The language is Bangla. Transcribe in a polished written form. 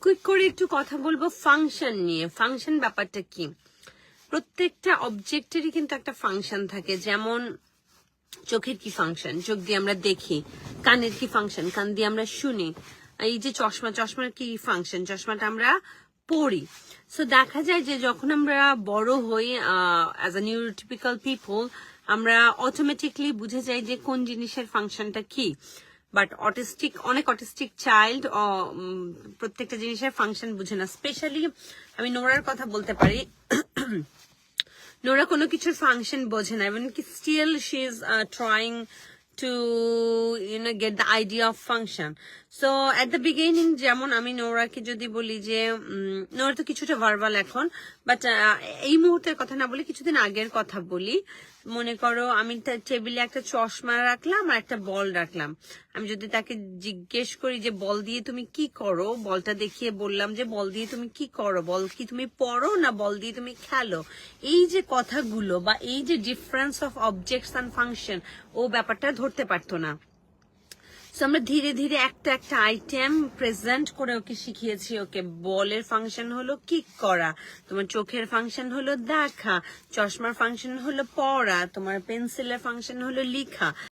কুইক করে একটু কথা বলবো ফাংশন নিয়ে। ফাংশন ব্যাপারটা কি, প্রত্যেকটা অবজেক্টেরই কিন্তু একটা ফাংশন থাকে। যেমন চোখের কি ফাংশন, চোখ দিয়ে আমরা দেখি। কানের কি ফাংশন, কান দিয়ে আমরা শুনি। এই যে চশমার কি ফাংশন, চশমাটা আমরা পড়ি। সো দেখা যায় যে যখন আমরা বড় হই, অ্যাজ আ নিউরোটিপিক্যাল পিপল, আমরা অটোমেটিকলি বুঝে যাই যে কোন জিনিসের ফাংশনটা কি। বাট অনেক অটিস্টিক চাইল্ড প্রত্যেকটা জিনিসের ফাংশন বুঝে না। স্পেশালি আমি নোরার কথা বলতে পারি। নোরা কোনো কিছুর ফাংশন বোঝে না, even still she is trying to get the idea of function. So at the beginning, যেমন আমি নোরাকে যদি বলি যে নোরা তো কিছুটা ভার্বাল এখন, বাট এই মুহূর্তের কথা না বলি, কিছুদিন আগের কথা বলি। মনে করো আমি টেবিলে একটা চশমা রাখলাম আর একটা বল রাখলাম। আমি যদি তাকে জিজ্ঞেস করি যে বল দিয়ে তুমি কি করো, বলটা দেখিয়ে বললাম যে বল দিয়ে তুমি কি করো, বল কি তুমি পড়ো না বল দিয়ে তুমি খেলো, এই যে কথাগুলো বা এই যে difference of objects and function, ও ব্যাপারটা ধরতে পারতো না। আমরা ধীরে ধীরে একটা একটা আইটেম প্রেজেন্ট করে ওকে শিখিয়েছি। ওকে বলের ফাংশন হলো কিক করা, তোমার চোখের ফাংশন হলো দেখা, চশমার ফাংশন হলো পড়া, তোমার পেন্সিলের ফাংশন হলো লিখা।